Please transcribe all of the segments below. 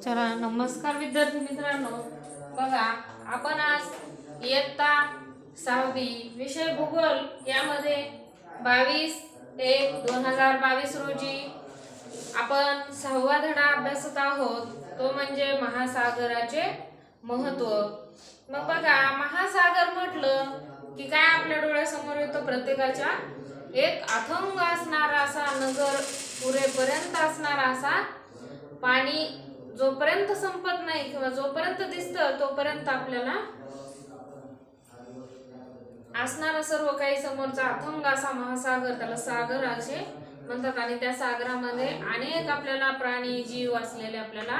चला नमस्कार विद्यार्थी मित्रांनो, बघा आपण आज इयत्ता 6वी विषय भूगोल यामध्ये 22/1/2022 रोजी आपण 6वा धडा अभ्यासत आहोत, तो म्हणजे महासागराचे महत्व। मग बघा, महासागर म्हटलं की काय आपल्या डोळ्यासमोर येतो? प्रत्येकाच्या एक अथांग असणारा असा, नगर पुरेपर्यंत असणारा असा, पाणी जोपर्यंत संपत नाही किंवा जोपर्यंत दिसतं तोपर्यंत आपल्याला असणारा सर्व काही समोरचा अथांग असा महासागर, त्याला सागर असे म्हणतात। आणि त्या सागरामध्ये अनेक आपल्याला प्राणी जीव असलेले आपल्याला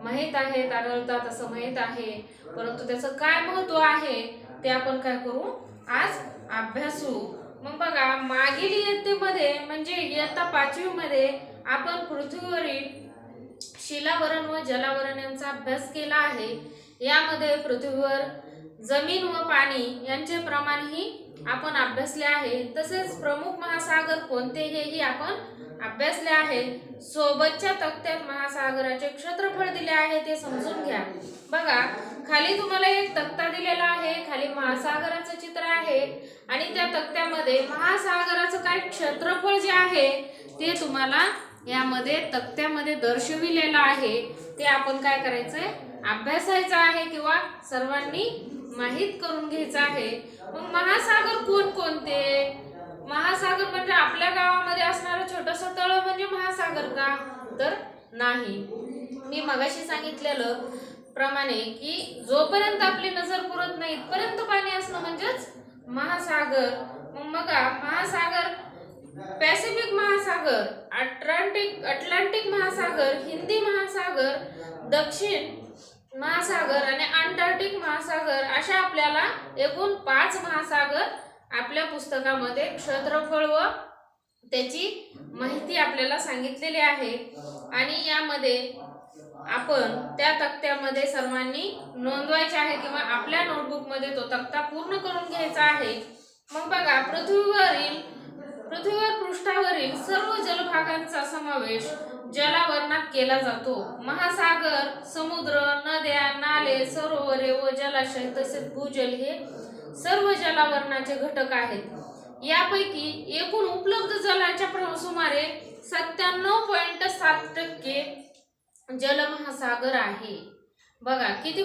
माहित आहेत, आढळतात असं माहित आहे। परंतु त्याचं काय महत्व आहे ते आपण काय करू, आज अभ्यासू। मग बघा, मागील इयत्तेमध्ये म्हणजे इयत्ता 5वी मध्ये आपण पृथ्वीवरील शिलावरण व जलावरण यांचा अभ्यास केला आहे। यामध्ये पृथ्वीवर जमीन व पाणी यांचे प्रमाणही आपण अभ्यासले आहे। तसेच प्रमुख महासागर कोणते हेही आपण अभ्यासले आहे। सोबतच्या तक्त्यात महासागराचे क्षेत्रफळ दिले आहे, ते समजून घ्या। बघा, खाली तुम्हाला एक तक्ता दिलेला आहे, खाली महासागराचं चित्र आहे आणि त्या तक्त्यामध्ये महासागराचं काय क्षेत्रफळ जे आहे ते तुम्हाला यामध्ये तक्त्यामध्ये दर्शविलेलं आहे। ते आपण काय करायचंय, अभ्यासायचं आहे किंवा सर्वांनी माहित करून घ्यायचं आहे। मग महासागर कोणकोणते? महासागर म्हणजे आपल्या गावामध्ये असणारं छोटंसं तळ म्हणजे महासागर का? तर नाही। मी मगाशी सांगितलेलं प्रमाणे की जोपर्यंत आपली नजर पुरत नाही इथपर्यंत पाणी असणं म्हणजेच महासागर। मग बघा, महासागर पॅसिफिक महासागर, अटलांटिक महासागर, हिंदी महासागर, दक्षिण महासागर आणि अंटार्क्टिक महासागर अशा आपल्याला एकूण 5 महासागर आपल्या पुस्तकामध्ये क्षेत्रफळ व त्याची माहिती आपल्याला सांगितलेली आहे। आणि यामध्ये आपण त्या तक्त्यामध्ये सर्वांनी नोंदवायचे आहे किंवा आपल्या नोटबुक मध्ये तो तक्ता पूर्ण करून घ्यायचा आहे। मग बघा, पृथ्वीवर पृष्ठावरील सर्व जलभागांचा समावेश जलावरणात केला जातो। महासागर, समुद्र, नद्या, नाले, सरोवरे व जलाशय तसेच भूजल हे सर्व जलावरणाचे घटक आहेत। यापैकी एकूण उपलब्ध जलाच्या सुमारे 97.7% जलमहासागर आहे। बघा, किती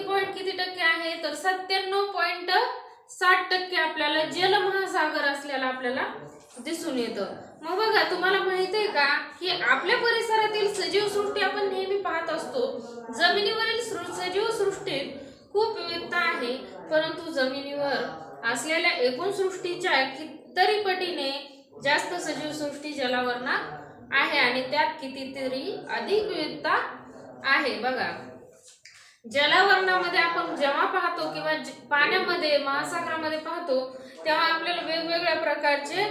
टक्के आहे? तर 97.7% आपल्याला जलमहासागर असलेला आपल्याला दिसून येतं। मग बघा, तुम्हाला माहिती आहे का की आपल्या परिसरातील सजीव सृष्टी आपण नेहमी पाहत असतो। जमिनीवरील सजीव सृष्टीत खूप विविधता आहे, परंतु जमिनीवर असलेल्या एकूण सृष्टीच्या कितीतरी पटीने जास्त सजीव सृष्टी जलावरणात आहे आणि त्यात कितीतरी अधिक विविधता आहे। बघा, जलावरणामध्ये आपण जेव्हा पाहतो किंवा पाण्यामध्ये महासागरामध्ये पाहतो तेव्हा आपल्याला वेगवेगळ्या प्रकारचे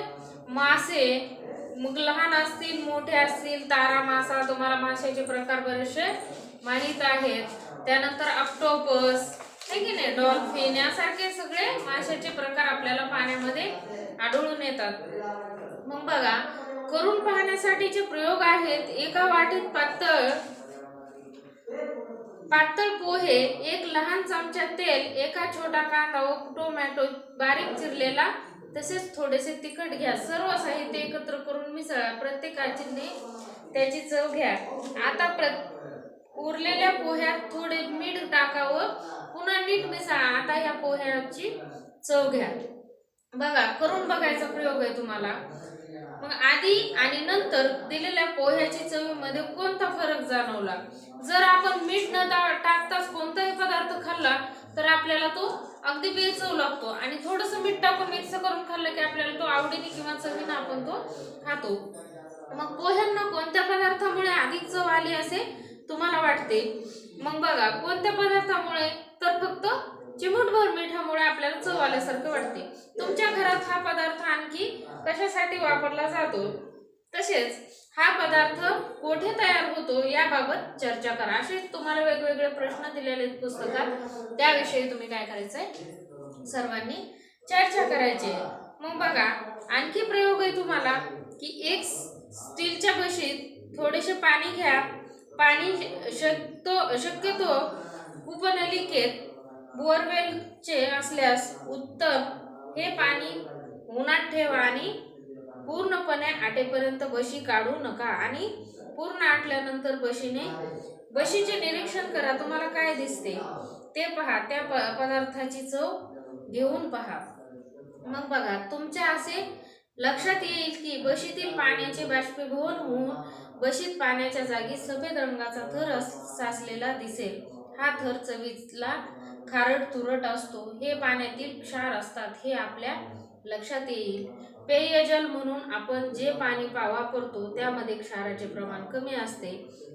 मासे, मग लहान असतील मोठे असतील, तारा मासा, तुम्हाला माशाचे प्रकार बरेचसे माहित आहेत। त्यानंतर ऑक्टोपस, है की नाही, डॉल्फिन यासारखे सगळे माशाचे प्रकार आपल्याला पाण्यामध्ये आढळून येतात। मग बघा, करून पाहण्यासाठीचे प्रयोग आहेत। एका वाटीत पातळ पोहे, एक लहान चमचा तेल, एका छोटा कांदा व टोमॅटो बारीक चिरलेला तसेच थोडेसे तिखट घ्या। सर्व साहित्य एकत्र करून मिसळा, प्रत्येकाने त्याची चव घ्या। आता उरलेल्या पोह्यात थोडे मीठ टाकावं, पुन्हा नीट मिसळा। आता या पोह्याची चव घ्या। बघा, करून बघायचा प्रयोग आहे तुम्हाला। मग आधी आणि नंतर दिलेल्या पोह्याची चवीमध्ये कोणता फरक जाणवला? जर आपण मीठ न टाकताच कोणताही पदार्थ खाल्ला तर आपल्याला तो अगदी बेचव लागतो आणि थोडंसं मीठ टाकून मिक्स करून खाल्लं की आपल्याला तो आवडीने किंवा चवीने आपण तो खातो। मग पोह्यांना कोणत्या पदार्थामुळे अधिक चव आली असे तुम्हाला वाटते? मग बघा, कोणत्या पदार्थामुळे? तर फक्त चिमूटभर मिठामुळे आपल्याला चव आल्यासारखं वाटते। तुमच्या घरात हा पदार्थ आणखी कशासाठी वापरला जातो? तसेच हा पदार्थ कोठे तयार होतो याबाबत चर्चा करा। असे तुम्हाला वेगवेगळे प्रश्न दिलेले आहेत पुस्तकात, त्याविषयी तुम्ही काय करायचंय, सर्वांनी चर्चा करायची। मग बघा, आणखी प्रयोग आहे तुम्हाला की एक स्टीलच्या बशीत थोडेसे पाणी घ्या, पाणी शक्यतो उपनलिकेत बोअरवेलचे असल्यास उत्तम हे पाणी उन्हात ठेवा आणि पूर्णपणे आटेपर्यंत बशी काढू नका आणि पूर्ण आटल्यानंतर बशीचे निरीक्षण करा. तुम्हाला काय दिसते ते पहा, त्या पदार्थाची चव घेऊन पहा. मग बघा, तुमच्या असे लक्षात येईल की बशीतील पाण्याचे बाष्पीभवन होऊन बशीत पाण्याच्या जागी सफेद रंगाचा थर साचलेला दिसेल. हा थर चवीला खारट तुरट असतो. हे पाण्यातील क्षार असतात हे आपल्या लक्षात येईल. पेयजल म्हणून आपण जे पाणी वापरतो त्यामध्ये क्षाराचे प्रमाण कमी असते.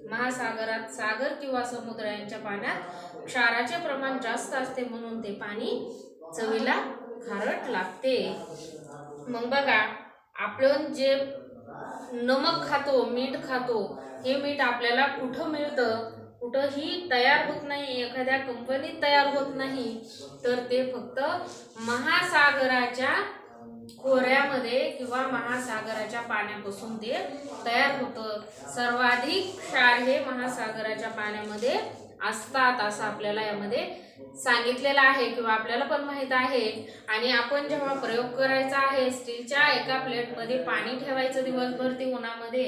महासागरात, सागर किंवा समुद्र यांच्या पाण्यात क्षाराचे प्रमाण जास्त असते, म्हणून ते पाणी चवीला खारट लागते. मग बघा, आपण जे नमक खातो, मीठ खातो, हे मीठ आपल्याला कुठं मिळतं? कुठंही तयार होत नाही, एखाद्या कंपनीत तयार होत नाही, तर ते फक्त महासागराच्या खोऱ्यामध्ये किंवा महासागराच्या पाण्यापासून ते तयार होतं. सर्वाधिक क्षार हे महासागराच्या पाण्यामध्ये असतात असं आपल्याला यामध्ये सांगितलेलं आहे किंवा आपल्याला पण माहित आहे. आणि आपण जेव्हा प्रयोग करायचा आहे, स्टीलच्या एका प्लेटमध्ये पाणी ठेवायचं दिवसभर ते उन्हामध्ये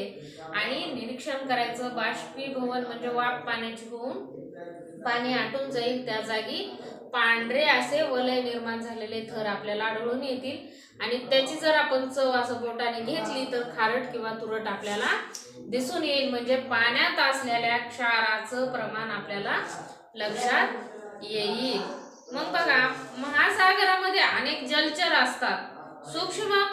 आणि निरीक्षण करायचं. बाष्पीभवन म्हणजे वाफ पाण्याची होऊन पाणी आटून जाईल, त्या जागी पांढरे असे वलय निर्माण झालेले थर आपल्याला आढळून येतील आणि त्याची जर आपण चव असं बोटाने घेतली तर खारट किंवा तुरट आपल्याला दिसून येईल. म्हणजे पाण्यात असलेल्या क्षाराचं प्रमाण आपल्याला लक्षात येईल. मग बघा, महासागरामध्ये अनेक जलचर असतात. सूक्ष्म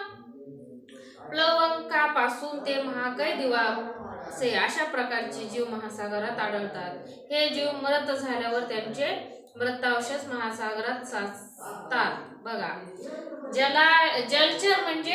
प्लवंकापासून ते महाकाय दिवासे अशा प्रकारचे जीव महासागरात आढळतात. हे जीव मृत झाल्यावर त्यांचे मृतावशेष महासागरात साचतात. बघा, जलचर म्हणजे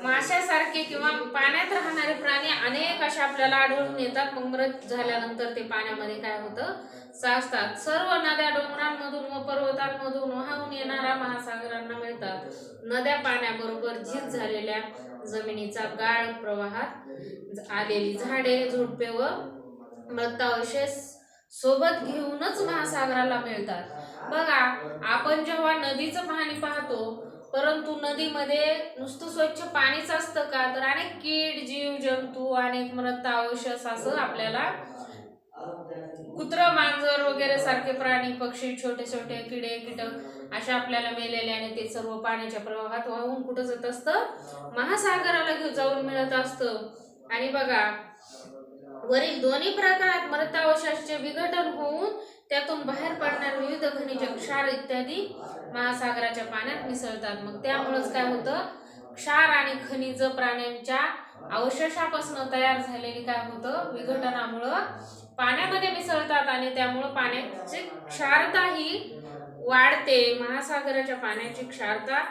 माशासारखे किंवा पाण्यात राहणारे प्राणी अनेक अशा आपल्याला आढळून येतात. मग मृत झाल्यानंतर ते पाण्यामध्ये काय होतं? साचतात. सर्व नद्या डोंगरांमधून व पर्वतांमधून वाहून येणाऱ्या महासागरांना मिळतात. नद्या पाण्याबरोबर झीज झालेल्या जमिनीचा गाळ, प्रवाहात आलेली झाडे, झुडपे व मृतावशेष सोबत घेऊनच महासागराला मिळतात. बघा, आपण जेव्हा नदीचं पाणी पाहतो, परंतु नदीमध्ये नुसतं स्वच्छ पाणीच असतं का? तर अनेक कीड, जीव, जंतू, अनेक मृतावशेष असं आपल्याला कुत्रं, मांजर वगैरे सारखे प्राणी, पक्षी, छोटे छोटे किडे, कीटक अशा आपल्याला मेलेले आणि ते सर्व पाण्याच्या प्रवाहात वाहून कुठं जात असतं? महासागराला घेऊन जाऊन मिळत असतं. आणि बघा, वरील दोन्ही प्रकारात मृतावशेषाचे विघटन होऊन त्यातून बाहेर पडणारे विविध खनिज, क्षार इत्यादी महासागराच्या पाण्यात मिसळतात. मग त्यामुळेच काय होतं? क्षार आणि खनिज प्राण्यांच्या अवशेषापासून तयार झालेली काय होतं? विघटनामुळं पाण्यामध्ये मिसळतात आणि त्यामुळं पाण्याची क्षारता ही वाढते. महासागराच्या पाण्याची क्षारता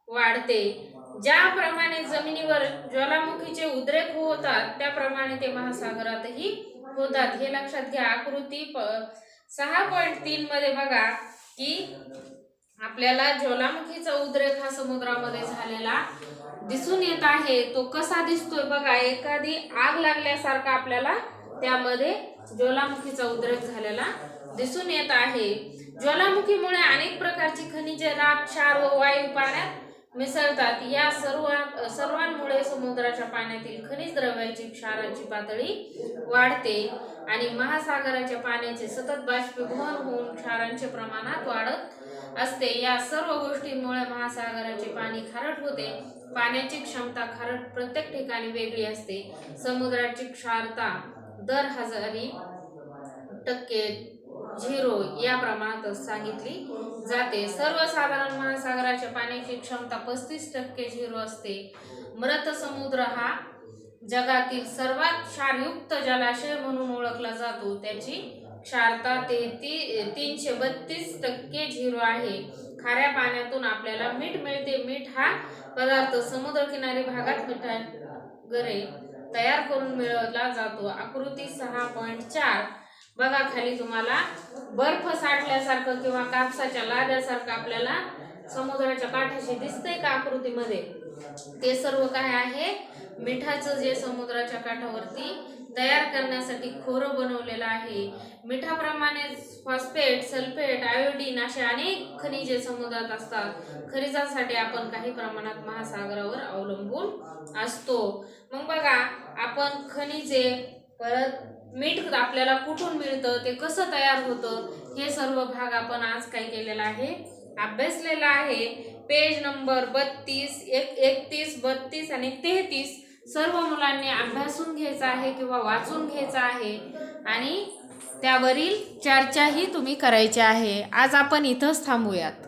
वाढते. ज्याप्रमाणे जमिनीवर ज्वालामुखीचे उद्रेक होतात त्याप्रमाणे ते महासागरातही होतात. हे लक्षात घ्या. आकृती 6.3 मध्ये बघा की आपल्याला ज्वालामुखीचा उद्रेक हा समुद्रामध्ये झालेला दिसून येत आहे. तो कसा दिसतोय बघा, एखादी आग लागल्यासारखा आपल्याला त्यामध्ये ज्वालामुखीचा उद्रेक झालेला दिसून येत आहे. ज्वालामुखीमुळे अनेक प्रकारची खनिजे, राख, क्षार व वायू पाण्यात मिसळतात. या सर्वांमुळे समुद्राच्या पाण्यातील खनिज द्रव्याची, क्षाराची पातळी वाढते आणि महासागराच्या पाण्याचे सतत बाष्पीभवन होऊन क्षारांचे प्रमाणात वाढत असते. या सर्व गोष्टींमुळे महासागराचे पाणी खारट होते. पाण्याची क्षमता खारट प्रत्येक ठिकाणी वेगळी असते. समुद्राची क्षारता दर 1000% 0 या प्रमाणात सांगितली जाते. सर्वसाधारण महासागराच्या पाण्याची क्षमता 35% 0 असते. मृत समुद्र हा जगातील सर्वात क्षारयुक्त जलाशय म्हणून ओळखला जातो. त्याची क्षारता 332% 0 आहे. खाऱ्या पाण्यातून आपल्याला मीठ मिळते. मीठ हा पदार्थ समुद्रकिनारी भागात मिठागरे तयार करून मिळवला जातो. आकृती 6.4 बघा, खाली तुम्हाला बर्फ साठल्यासारखं किंवा कापसाच्या लाद्यासारखं आपल्याला समुद्राच्या काठाशी दिसतंय का आकृतीमध्ये? ते सर्व काय आहे? मिठाचं जे समुद्राच्या काठावरती तयार करण्यासाठी खोरं बनवलेलं आहे. मिठाप्रमाणे फॉस्फेट, सल्फेट, आयोडीन असे अनेक खनिजे समुद्रात असतात. खनिजांसाठी आपण काही प्रमाणात महासागरावर अवलंबून असतो. मग बघा, आपण खनिजे, परत मीठ आपल्याला कुठून मिळतं, ते कसं तयार होतं, हे सर्व भाग आपण आज काय केलेला आहे, अभ्यासलेला आहे. पेज नंबर 32, 31, 32 आणि 33 सर्व मुलांनी अभ्यासून घ्यायचा आहे किंवा वाचून घ्यायचा आहे आणि त्यावरील चर्चाही तुम्ही करायची आहे. आज आपण इथंच थांबूयात.